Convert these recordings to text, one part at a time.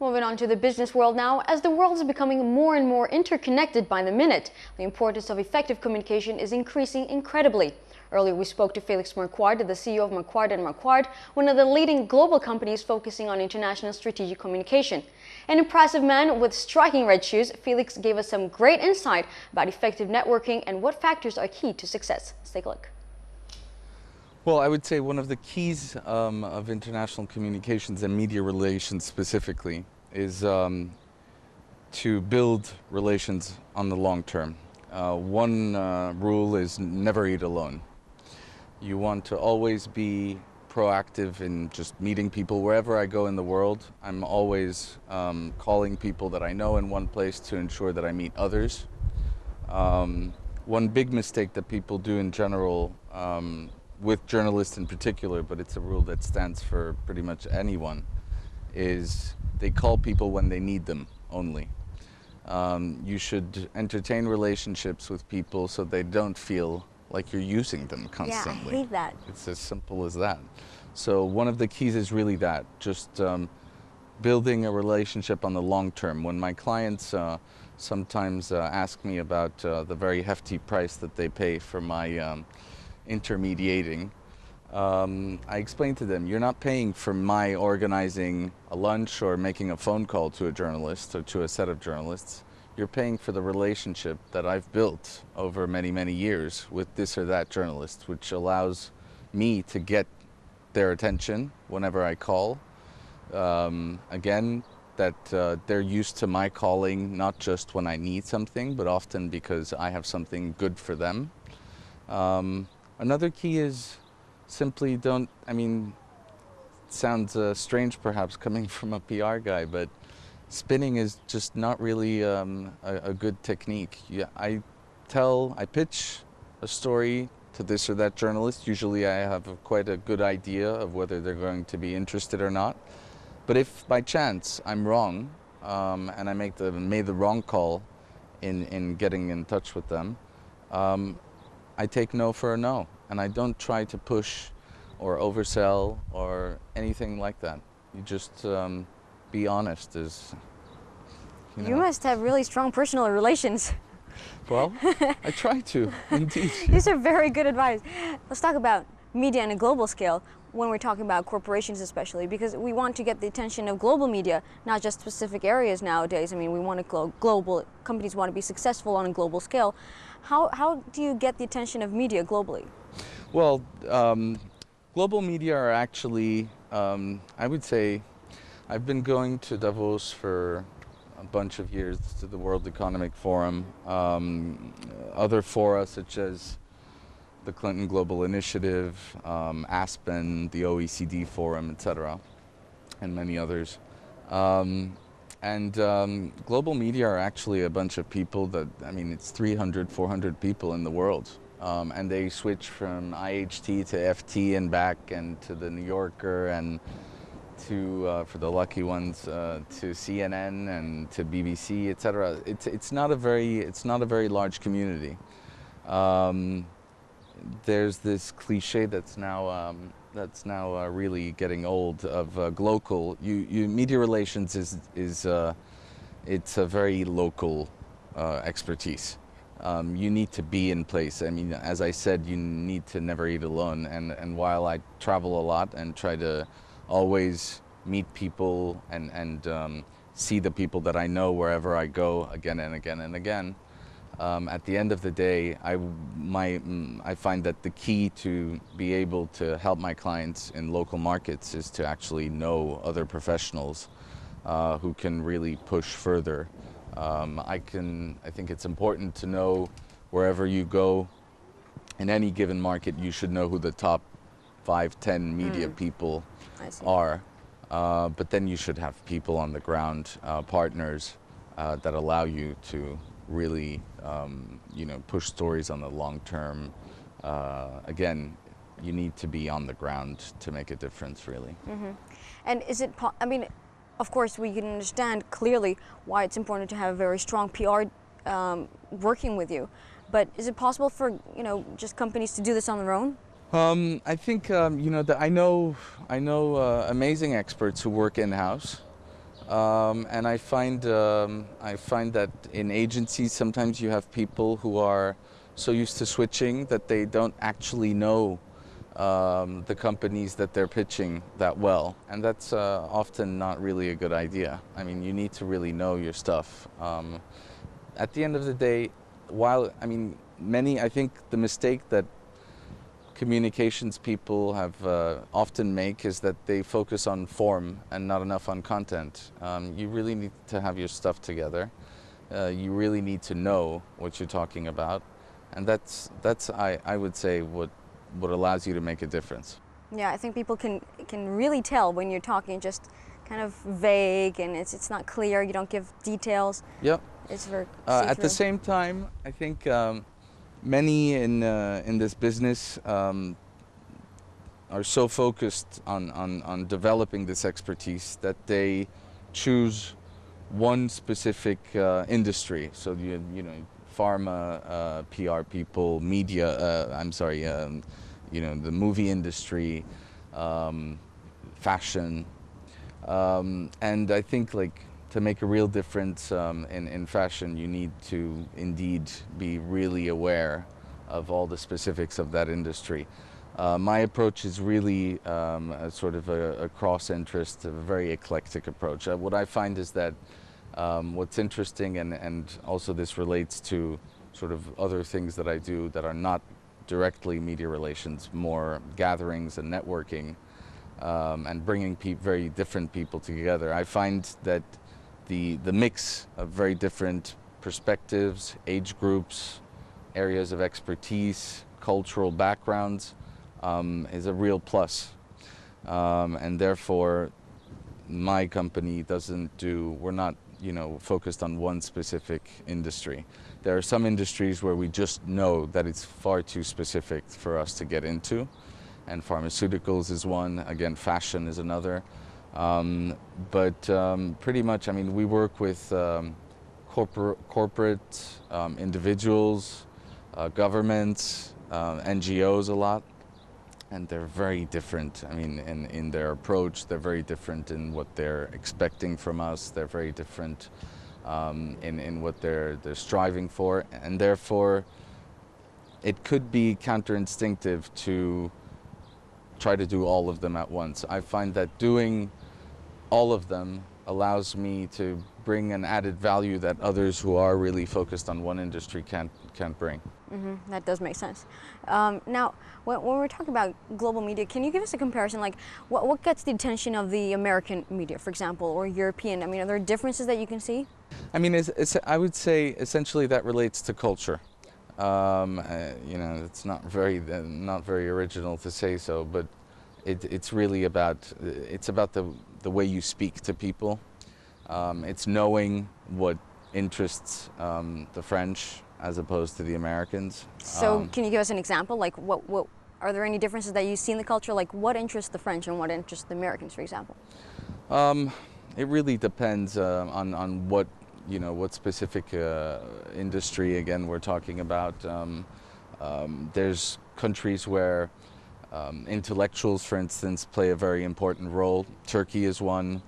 Moving on to the business world now, as the world is becoming more and more interconnected by the minute, the importance of effective communication is increasing incredibly. Earlier we spoke to Felix Marquardt, the CEO of Marquardt & Marquardt, one of the leading global companies focusing on international strategic communication. An impressive man with striking red shoes, Felix gave us some great insight about effective networking and what factors are key to success. Let's take a look. Well, I would say one of the keys of international communications and media relations specifically is to build relations on the long term. One rule is never eat alone. You want to always be proactive in just meeting people wherever I go in the world. I'm always calling people that I know in one place to ensure that I meet others. One big mistake that people do in general, with journalists in particular, but it's a rule that stands for pretty much anyone, is they call people when they need them only. You should entertain relationships with people so they don't feel like you're using them constantly. Yeah, I hate that. It's as simple as that. So one of the keys is really that, just building a relationship on the long term. When my clients sometimes ask me about the very hefty price that they pay for my intermediating, I explain to them, you're not paying for my organizing a lunch or making a phone call to a journalist or to a set of journalists. You're paying for the relationship that I've built over many, many years with this or that journalist, which allows me to get their attention whenever I call. Again, that they're used to my calling not just when I need something, but often because I have something good for them. Another key is simply don't, it sounds strange perhaps coming from a PR guy, but spinning is just not really a good technique. Yeah, I pitch a story to this or that journalist. Usually I have quite a good idea of whether they're going to be interested or not. But if by chance I'm wrong and I made the wrong call in getting in touch with them, I take no for a no, and I don't try to push or oversell or anything like that. You just be honest. You must have really strong personal relations. Well, I try to, indeed. These are very good advice. Let's talk about media on a global scale when we're talking about corporations especially, because we want to get the attention of global media, not just specific areas nowadays. We want to global, companies want to be successful on a global scale. How do you get the attention of media globally? Well, global media are actually, I would say, I've been going to Davos for a bunch of years, to the World Economic Forum, other fora such as the Clinton Global Initiative, Aspen, the OECD Forum, etc., and many others. Global media are actually a bunch of people that, it's 300, 400 people in the world. And they switch from IHT to FT and back, and to the New Yorker, and to, for the lucky ones, to CNN and to BBC, etc. It's not a very large community. There's this cliche that's now really getting old of local. Media relations is it's a very local expertise. You need to be in place. As I said, you need to never eat alone. And while I travel a lot and try to always meet people and see the people that I know wherever I go again and again and again, at the end of the day, I find that the key to be able to help my clients in local markets is to actually know other professionals who can really push further. I think it's important to know wherever you go in any given market, you should know who the top 5, 10 media people are. But then you should have people on the ground, partners that allow you to really, push stories on the long term. Again, you need to be on the ground to make a difference, really. Mm-hmm. And is it, of course, we can understand clearly why it's important to have a very strong PR working with you. But is it possible for, just companies to do this on their own? I think, I know amazing experts who work in-house. And I find that in agencies sometimes you have people who are so used to switching that they don't actually know the companies that they're pitching that well, and that's often not really a good idea. I mean, you need to really know your stuff. At the end of the day, while I think the mistake that communications people have often make is that they focus on form and not enough on content. You really need to have your stuff together. You really need to know what you're talking about, and that's I would say what allows you to make a difference. Yeah, I think people can really tell when you're talking just kind of vague and it's not clear. You don't give details. Yep. It's very at the same time, I think many in this business are so focused on developing this expertise that they choose one specific industry. So you know, pharma, PR people, media. The movie industry, fashion, and I think like to make a real difference in fashion, you need to indeed be really aware of all the specifics of that industry. My approach is really a sort of a cross-interest, a very eclectic approach. What I find is that what's interesting, and also this relates to sort of other things that I do that are not directly media relations, more gatherings and networking, and bringing very different people together. I find that the mix of very different perspectives, age groups, areas of expertise, cultural backgrounds is a real plus. And therefore, my company we're not, focused on one specific industry. There are some industries where we just know that it's far too specific for us to get into, and pharmaceuticals is one, again, fashion is another. But pretty much, we work with corporate individuals, governments, NGOs a lot, and they're very different. In their approach, they're very different in what they're expecting from us. They're very different in what they're striving for, and therefore it could be counterinstinctive to try to do all of them at once. I find that doing all of them allows me to bring an added value that others who are really focused on one industry can't bring. Mm-hmm. That does make sense. Now, when we're talking about global media, can you give us a comparison? Like, what gets the attention of the American media, for example, or European? Are there differences that you can see? I would say essentially that relates to culture. It's not very original to say so, but it's really about the way you speak to people. It's knowing what interests the French as opposed to the Americans. So can you give us an example? Like, what are there any differences that you see in the culture? Like, what interests the French and what interests the Americans, for example? It really depends on what specific industry again we're talking about. There's countries where intellectuals, for instance, play a very important role. Turkey is one,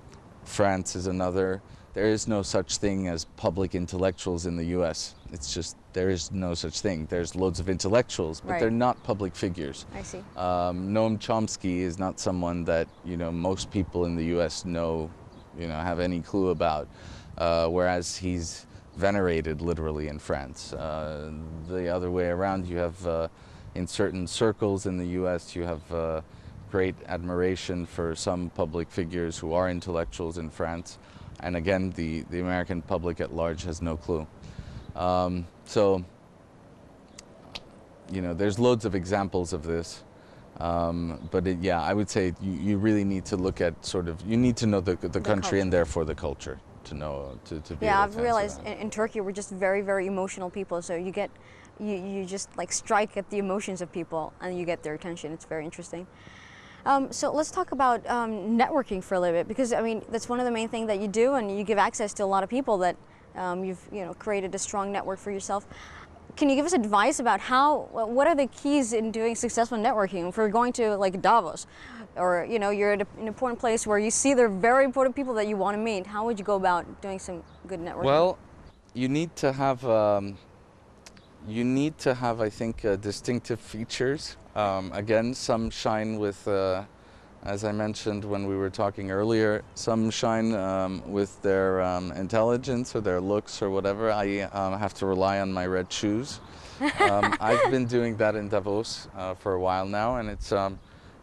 France is another. There is no such thing as public intellectuals in the US. It's just, there is no such thing. There's loads of intellectuals, but they're not public figures. I see. Noam Chomsky is not someone that, most people in the US know, have any clue about, whereas he's venerated literally in France. The other way around, you have in certain circles in the US, you have great admiration for some public figures who are intellectuals in France. And again, the American public at large has no clue. There's loads of examples of this. But I would say you really need to look at you need to know the country culture. And therefore the culture to know, to be Yeah, able I've to realized answer that. in Turkey we're just very, very emotional people. So you just like strike at the emotions of people and you get their attention. It's very interesting. So let's talk about networking for a little bit, because that's one of the main things that you do, and you give access to a lot of people that you've created a strong network for yourself. can you give us advice about what are the keys in doing successful networking? If we're going to like Davos, or you're at an important place where you see there are very important people that you want to meet, how would you go about doing some good networking? Well, you need to have I think, distinctive features. Again, some shine with, as I mentioned when we were talking earlier, some shine with their intelligence or their looks or whatever. I have to rely on my red shoes. I've been doing that in Davos for a while now, and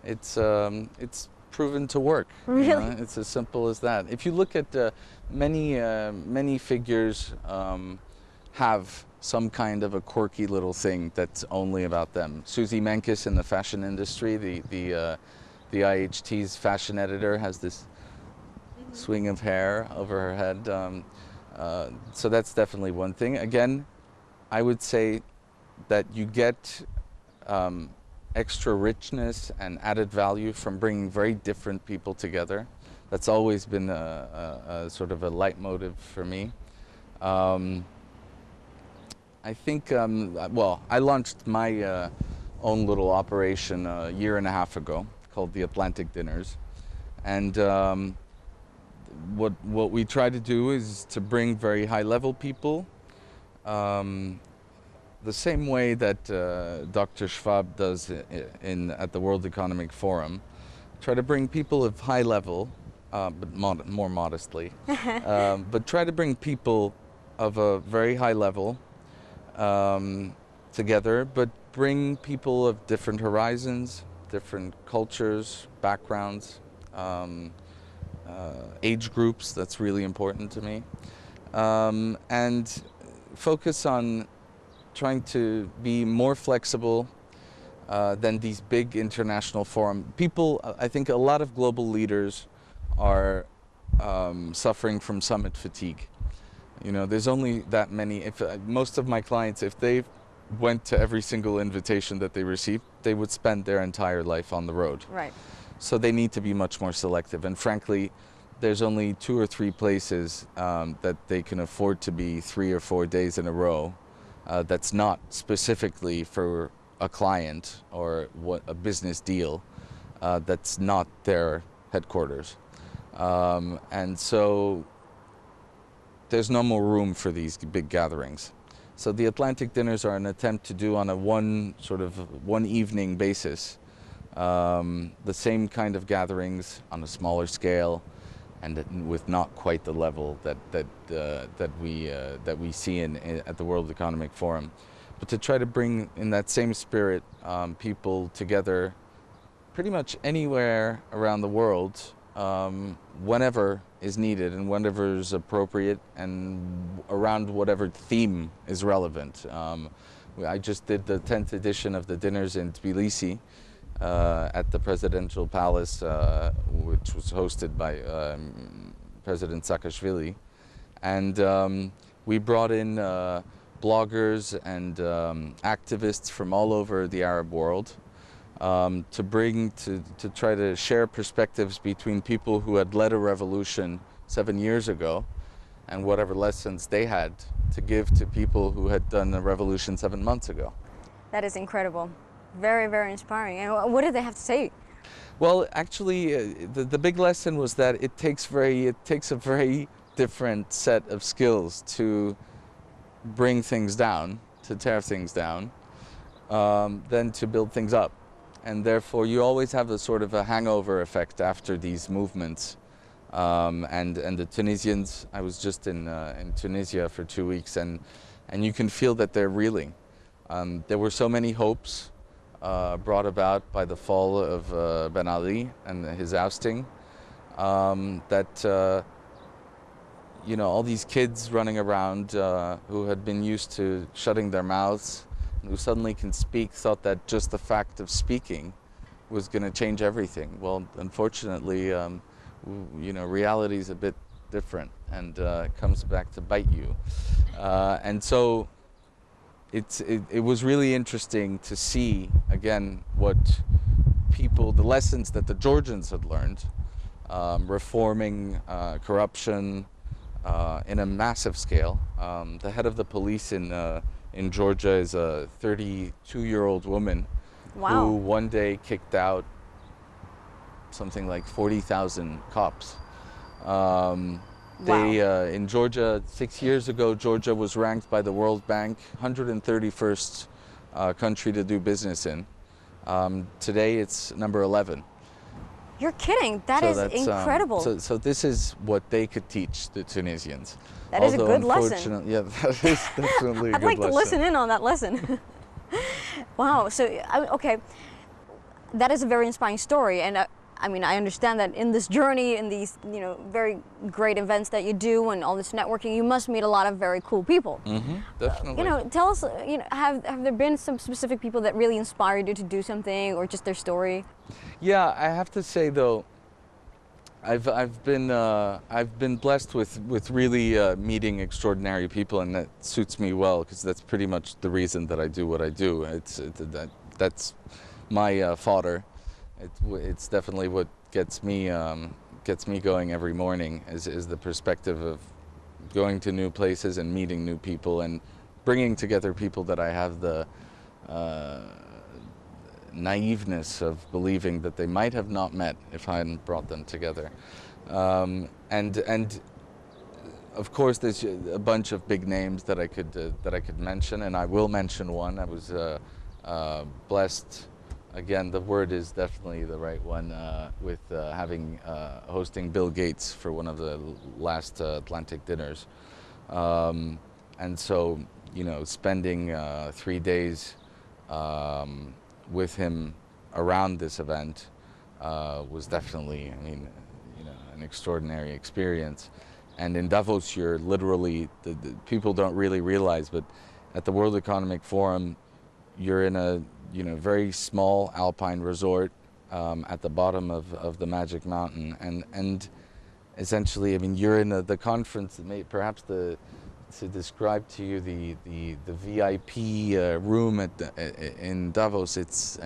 it's proven to work. Really? It's as simple as that. If you look at many figures have some kind of a quirky little thing that's only about them. Susie Menkes in the fashion industry, the IHT's fashion editor, has this swing of hair over her head. So that's definitely one thing. Again, I would say that you get extra richness and added value from bringing very different people together. That's always been a sort of a leitmotif for me. I think, well, I launched my own little operation a year and a half ago called the Atlantic Dinners. And what we try to do is to bring very high-level people, the same way that Dr. Schwab does at the World Economic Forum. Try to bring people of high level, but more modestly, but try to bring people of a very high level together, but bring people of different horizons, different cultures, backgrounds, age groups. That's really important to me. And focus on trying to be more flexible than these big international forums. People, I think a lot of global leaders are suffering from summit fatigue. There's only that many. If most of my clients, if they went to every single invitation that they received, they would spend their entire life on the road. Right. So they need to be much more selective. And frankly, there's only 2 or 3 places that they can afford to be 3 or 4 days in a row. That's not specifically for a client or a business deal. That's not their headquarters. And so there's no more room for these big gatherings. So the Atlantic Dinners are an attempt to do on a one evening basis the same kind of gatherings on a smaller scale, and with not quite the level that we see at the World Economic Forum, but to try to bring in that same spirit people together, pretty much anywhere around the world, whenever is needed and whenever is appropriate, and around whatever theme is relevant. I just did the 10th edition of the dinners in Tbilisi, at the Presidential Palace, which was hosted by President Saakashvili. And we brought in bloggers and activists from all over the Arab world to try to share perspectives between people who had led a revolution 7 years ago and whatever lessons they had to give to people who had done a revolution 7 months ago. That is incredible. Very, very inspiring. And what did they have to say? Well, actually, the big lesson was that it takes a very different set of skills to bring things down, to tear things down, than to build things up. And therefore, you always have a sort of a hangover effect after these movements. And the Tunisians, I was just in Tunisia for 2 weeks, and you can feel that they're reeling. There were so many hopes brought about by the fall of Ben Ali and his ousting, that all these kids running around who had been used to shutting their mouths and who suddenly can speak thought that just the fact of speaking was going to change everything. Well, unfortunately, reality is a bit different, and it comes back to bite you. And so it was really interesting to see, again, the lessons that the Georgians had learned, reforming corruption in a massive scale. The head of the police in in Georgia is a 32-year-old woman Wow. who one day kicked out something like 40,000 cops. In Georgia, 6 years ago, Georgia was ranked by the World Bank 131st country to do business in. Today, it's number 11. You're kidding. That is incredible. So this is what they could teach the Tunisians. That is a good lesson. Yeah, that is definitely a I'd good like to lesson. listen in on that lesson. Wow. So, okay, that is a very inspiring story, and I mean, I understand that in this journey, in these, you know, very great events that you do and all this networking, you must meet a lot of very cool people. Definitely. You know, tell us, you know, have there been some specific people that really inspired you to do something, or just their story? Yeah, I have to say though, I've been blessed with really meeting extraordinary people, and that suits me well because that's pretty much the reason that I do what I do. That's my fodder. It's definitely what gets me going every morning is the perspective of going to new places and meeting new people and bringing together people that I have the naiveness of believing that they might have not met if I hadn't brought them together. And of course, there's a bunch of big names that I could mention, and I will mention one. I was blessed. Again, the word is definitely the right one, with hosting Bill Gates for one of the last Atlantic dinners. And so, you know, spending 3 days with him around this event was definitely, I mean, you know, an extraordinary experience. And in Davos, you're literally, the people don't really realize, but at the World Economic Forum, you're in a, you know, very small alpine resort at the bottom of the Magic Mountain, and essentially, I mean, you're in the conference. Perhaps to describe to you the VIP room in Davos, it's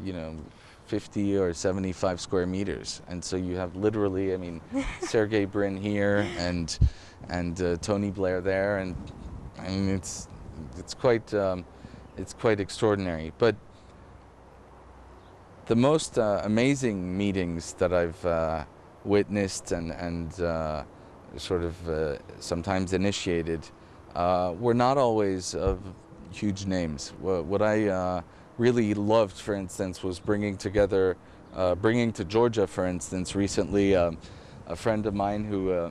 you know, 50 or 75 square meters, and so you have literally, I mean, Sergey Brin here and Tony Blair there, and I mean it's quite extraordinary. But the most amazing meetings that I've witnessed and sort of sometimes initiated were not always of huge names. What I really loved, for instance, was bringing to Georgia, for instance, recently a friend of mine who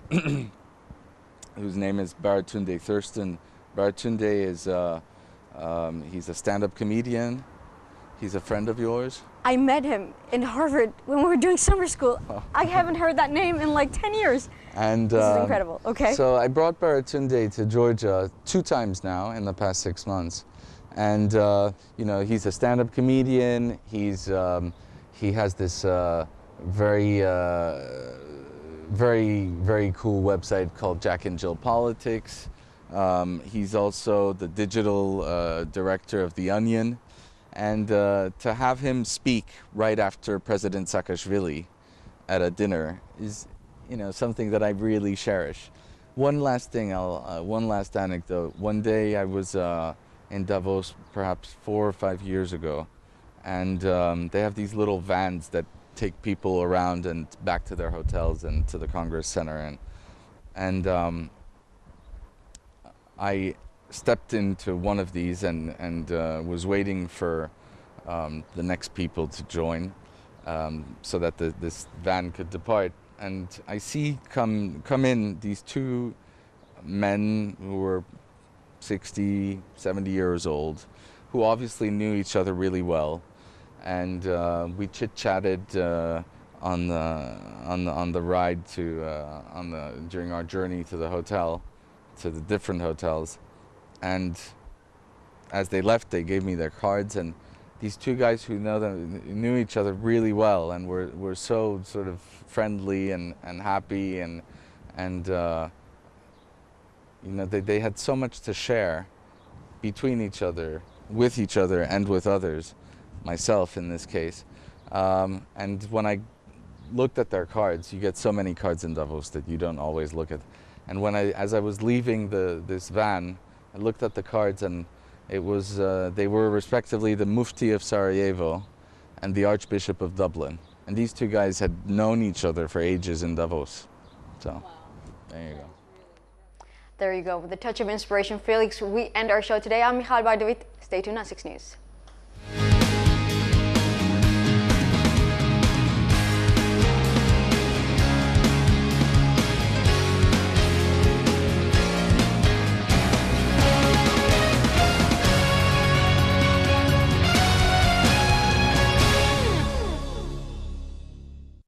whose name is Baratunde Thurston. Baratunde is he's a stand-up comedian. He's a friend of yours. I met him in Harvard when we were doing summer school. Oh. I haven't heard that name in like 10 years. And this is incredible. Okay. So I brought Baratunde to Georgia 2 times now in the past 6 months. And you know, he's a stand-up comedian. He has this very cool website called Jack and Jill Politics. He's also the digital director of The Onion. And to have him speak right after President Saakashvili at a dinner is, you know, something that I really cherish. One last thing, one last anecdote. One day I was in Davos, perhaps 4 or 5 years ago, and they have these little vans that take people around and back to their hotels and to the Congress Center, and I stepped into one of these and was waiting for the next people to join, so that this van could depart. And I see come in these 2 men who were 60, 70 years old, who obviously knew each other really well, and we chit-chatted on the ride during our journey to the hotel, to the different hotels. And as they left, they gave me their cards, and these 2 guys who knew each other really well and were so sort of friendly and happy, and you know, they had so much to share between each other, with each other, and with others, myself in this case. And when I looked at their cards, you get so many cards in Davos that you don't always look at. And as I was leaving this van, I looked at the cards, and It was they were respectively the Mufti of Sarajevo and the Archbishop of Dublin, and these two guys had known each other for ages in Davos. So, wow. There you go. There you go. With a touch of inspiration, Felix, we end our show today. I'm Michal Bardavid. Stay tuned on 6 News.